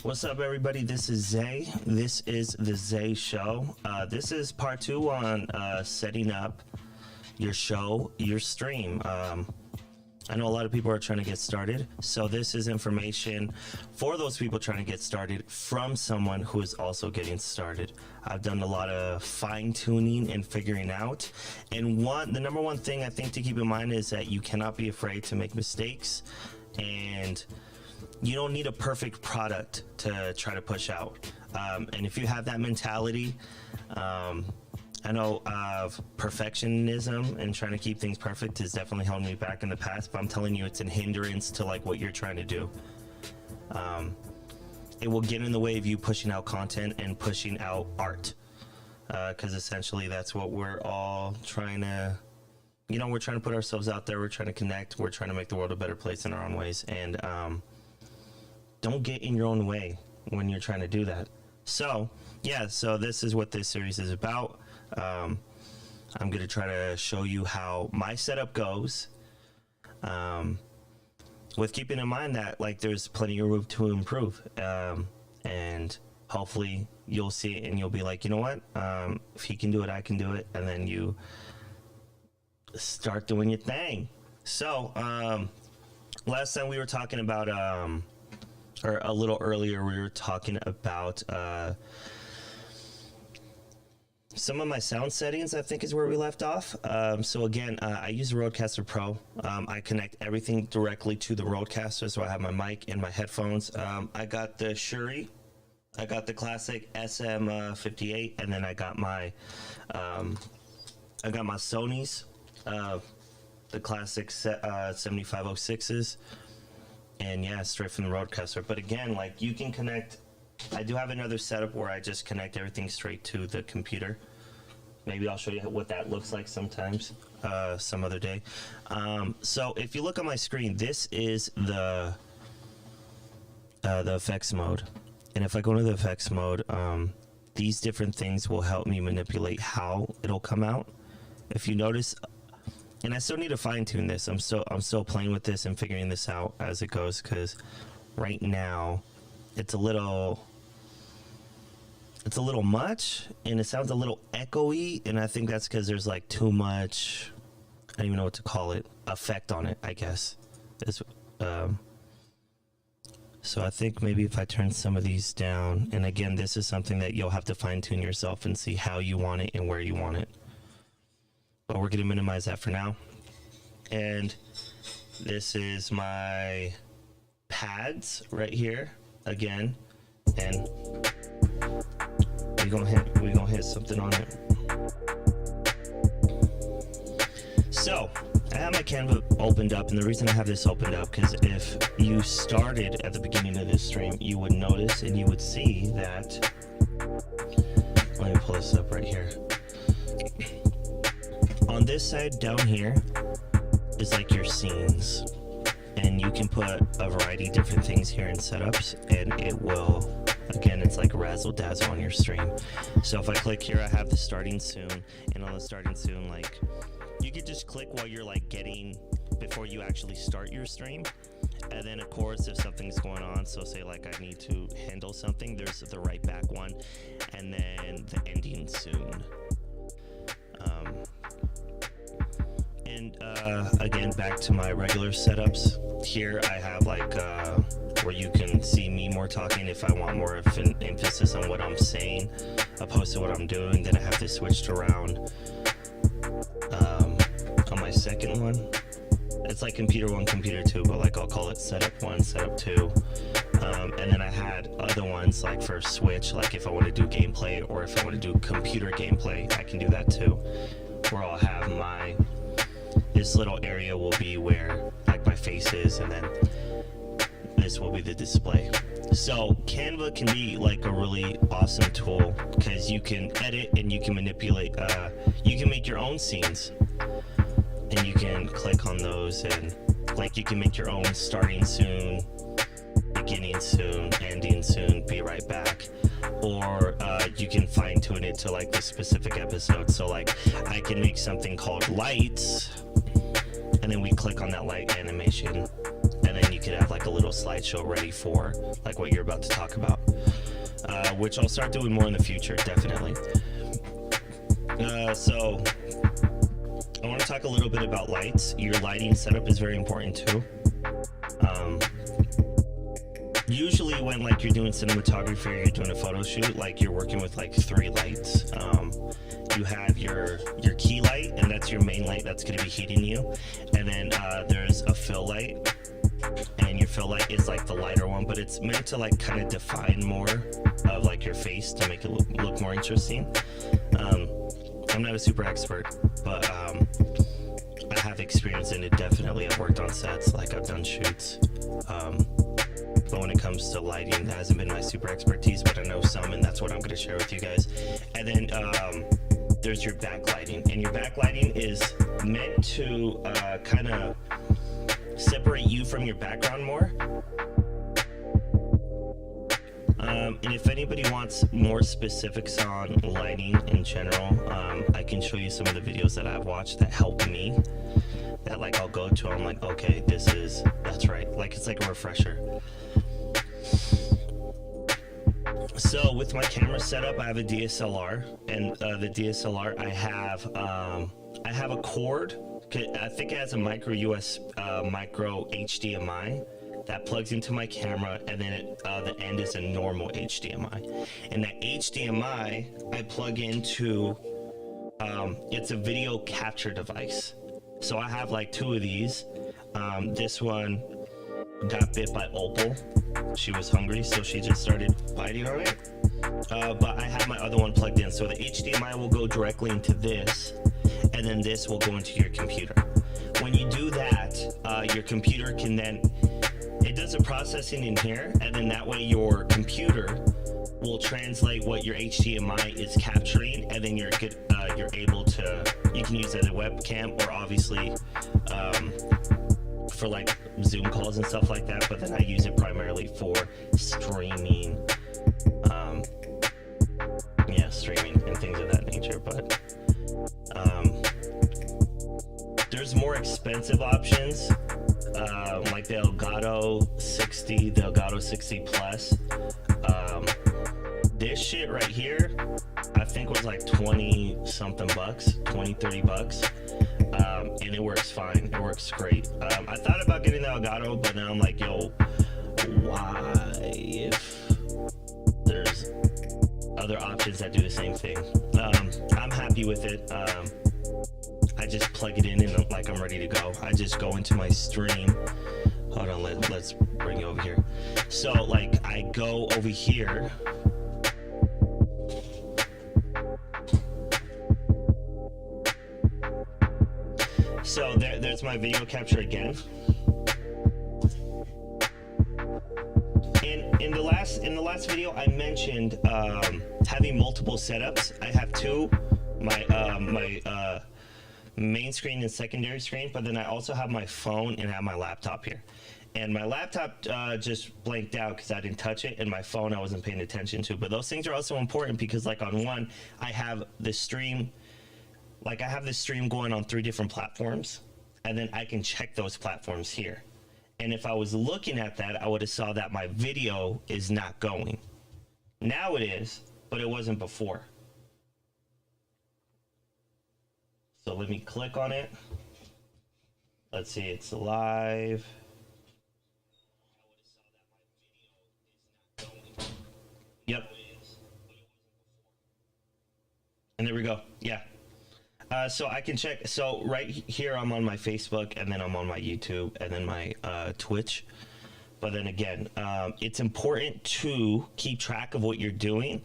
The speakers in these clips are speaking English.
What's up, everybody? This is Zay. This is the Zay Show. This is part 2 on setting up your show, your stream. I know a lot of people are trying to get started, so this is information for those people trying to get started from someone who is also getting started. I've done a lot of fine-tuning and figuring out, and the number one thing I think to keep in mind is that you cannot be afraid to make mistakes, and you don't need a perfect product to try to push out. And if you have that mentality, I know perfectionism and trying to keep things perfect has definitely held me back in the past, but I'm telling you, it's a hindrance to like what you're trying to do. It will get in the way of you pushing out content and pushing out art, because essentially that's what we're all trying to, we're trying to put ourselves out there, we're trying to connect, we're trying to make the world a better place in our own ways, and don't get in your own way when you're trying to do that. So yeah, so this is what this series is about. I'm going to try to show you how my setup goes, with keeping in mind that like there's plenty of room to improve, and hopefully you'll see it and you'll be like, you know what, if he can do it, I can do it, and then you start doing your thing. So last time we were talking about or a little earlier we were talking about some of my sound settings, I think is where we left off. So again, I use the Rodecaster Pro. I connect everything directly to the Rodecaster, so I have my mic and my headphones. I got the Shure, I got the classic SM58, and then I got my Sony's, the classic 7506s, and yeah, straight from the Rodecaster. But again, like you can connect. I do have another setup where I just connect everything straight to the computer. Maybe I'll show you what that looks like sometimes, some other day. So if you look on my screen, this is the effects mode. And if I go into the effects mode, these different things will help me manipulate how it'll come out. If you notice, and I still need to fine tune this. I'm still playing with this and figuring this out as it goes, because right now it's a little much and it sounds a little echoey, and I think that's because there's like too much, I don't even know what to call it, effect on it, I guess. So I think maybe if I turn some of these down, and again, this is something that you'll have to fine tune yourself and see how you want it and where you want it. But we're going to minimize that for now. And this is my pads right here again, and we're gonna hit something on it. So I have my Canva opened up, and the reason I have this opened up, because if you started at the beginning of this stream, you would notice and you would see that, let me pull this up right here. On this side down here is like your scenes, and you can put a variety of different things here in setups, and it will, again, it's like razzle dazzle on your stream. So if I click here, I have the starting soon, and on the starting soon, like you could just click while you're like getting, before you actually start your stream. And then of course, if something's going on, so say like I need to handle something, there's the right back one, and then the ending soon. And again, back to my regular setups. Here I have like where you can see me more talking if I want more of an emphasis on what I'm saying opposed to what I'm doing. Then I have this switched around on my second one. It's like computer 1, computer 2, but like I'll call it setup 1, setup 2. And then I had other ones like for switch, like if I want to do gameplay or if I want to do computer gameplay, I can do that too, where I'll have this little area will be where like my face is, and then this will be the display. So Canva can be like a really awesome tool because you can edit and you can manipulate, you can make your own scenes, and you can click on those, and like you can make your own starting soon, beginning soon, ending soon, be right back. Or you can fine tune it to like the specific episode. So like I can make something called lights, and then we click on that light animation, and then you could have like a little slideshow ready for like what you're about to talk about, which I'll start doing more in the future, definitely. So I want to talk a little bit about lights. Your lighting setup is very important too. Usually when like you're doing cinematography or you're doing a photo shoot, like you're working with like 3 lights. You have your key light, and that's your main light that's going to be heating you. And then there's a fill light, and your fill light is like the lighter one, but it's meant to like kind of define more of like your face to make it look more interesting. I'm not a super expert, but I have experience in it, definitely. I've worked on sets, like I've done shoots. But when it comes to lighting, that hasn't been my super expertise, but I know some, and that's what I'm going to share with you guys. And then there's your backlighting, and your backlighting is meant to kind of separate you from your background more. And if anybody wants more specifics on lighting in general, I can show you some of the videos that I've watched that help me, that like I'll go to, I'm like, okay, that's right, like it's like a refresher. So with my camera setup, I have a DSLR, and the DSLR I have a cord. I think it has a micro HDMI that plugs into my camera, and then the end is a normal HDMI. And that HDMI I plug into, it's a video capture device. So I have like 2 of these. This one got bit by Opal. She was hungry, so she just started biting on it. But I have my other one plugged in, so the HDMI will go directly into this, and then this will go into your computer. When you do that, your computer can then, it does the processing in here, and then that way your computer will translate what your HDMI is capturing, and then you're able to, you can use it as a webcam, or obviously for like Zoom calls and stuff like that, but then I use it primarily for streaming, streaming and things of that nature. But there's more expensive options, like the Elgato 60, the Elgato 60 Plus. This shit right here, I think was like 20 something bucks, 20-30 bucks. And it works fine. It works great. I thought about getting the Elgato, but now I'm like, yo, why, if there's other options that do the same thing? I'm happy with it. I just plug it in and like I'm ready to go. I just go into my stream. Hold on, let's bring you over here. So like I go over here. So there's my video capture again. In the last video, I mentioned having multiple setups. I have 2, my main screen and secondary screen, but then I also have my phone and I have my laptop here. And my laptop just blanked out because I didn't touch it, and my phone I wasn't paying attention to. But those things are also important because, like, on one, I have the stream. Like I have this stream going on 3 different platforms, and then I can check those platforms here. And if I was looking at that, I would have saw that my video is not going. Now it is, but it wasn't before. So let me click on it. Let's see, it's live. Yep. And there we go. Yeah. So I can check. So right here, I'm on my Facebook, and then I'm on my YouTube, and then my Twitch. But then again, it's important to keep track of what you're doing.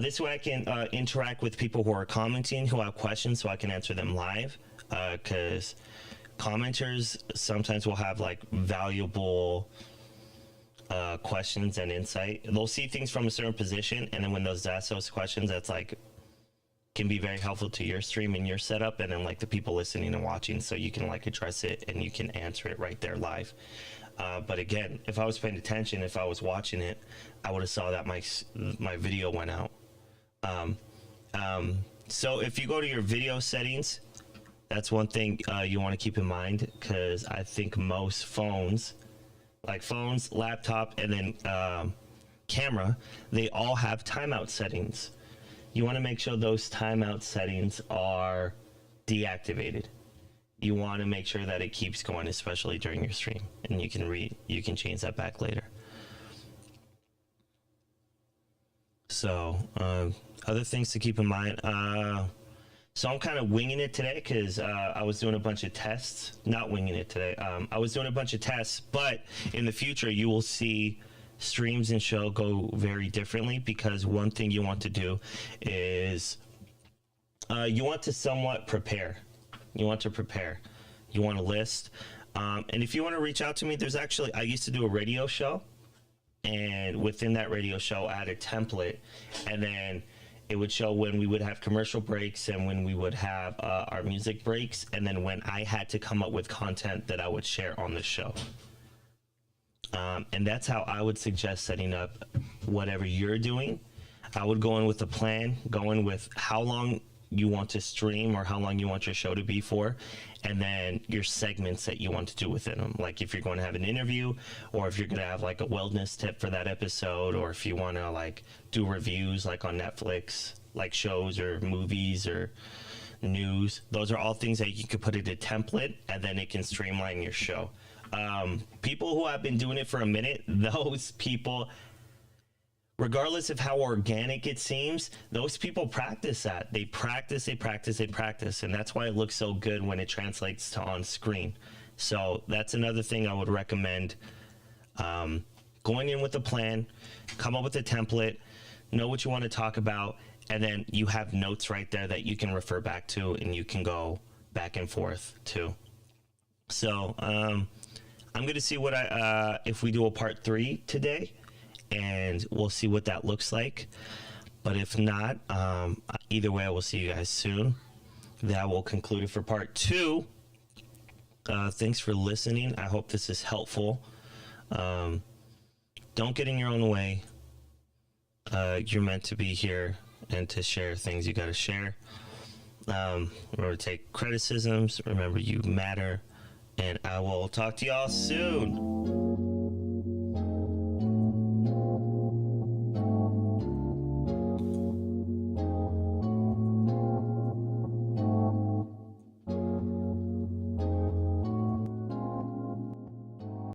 This way I can interact with people who are commenting, who have questions, so I can answer them live. Because commenters sometimes will have like valuable questions and insight. They'll see things from a certain position, and then when those ask those questions, that's like can be very helpful to your stream and your setup, and then like the people listening and watching, so you can like address it and you can answer it right there live. But again, if I was paying attention, if I was watching it, I would have saw that my video went out. So if you go to your video settings, that's one thing you want to keep in mind, because I think most phones like phones, laptop, and then camera, they all have timeout settings. You want to make sure those timeout settings are deactivated. You want to make sure that it keeps going, especially during your stream, and you can change that back later. So other things to keep in mind. So I'm kind of winging it today because I was doing a bunch of tests. Not winging it today. I was doing a bunch of tests, but in the future you will see streams and show go very differently, because one thing you want to do is you want to somewhat prepare. You want to prepare. You want to list. And if you want to reach out to me, there's actually, I used to do a radio show, and within that radio show I had a template, and then it would show when we would have commercial breaks and when we would have our music breaks, and then when I had to come up with content that I would share on the show. And that's how I would suggest setting up whatever you're doing. I would go in with a plan, go in with how long you want to stream or how long you want your show to be for, and then your segments that you want to do within them. Like if you're going to have an interview, or if you're going to have like a wellness tip for that episode, or if you want to like do reviews like on Netflix, like shows or movies or news. Those are all things that you could put in a template, and then it can streamline your show. People who have been doing it for a minute, those people, regardless of how organic it seems, those people practice that. They practice, and that's why it looks so good when it translates to on screen. So that's another thing I would recommend. Going in with a plan, come up with a template, know what you want to talk about, and then you have notes right there that you can refer back to, and you can go back and forth to. So I'm going to see what if we do a part 3 today, and we'll see what that looks like. But if not, either way, I will see you guys soon. That will conclude it for part 2. Thanks for listening. I hope this is helpful. Don't get in your own way. You're meant to be here and to share things you got to share. Remember to take criticisms. Remember, you matter. And I will talk to y'all soon.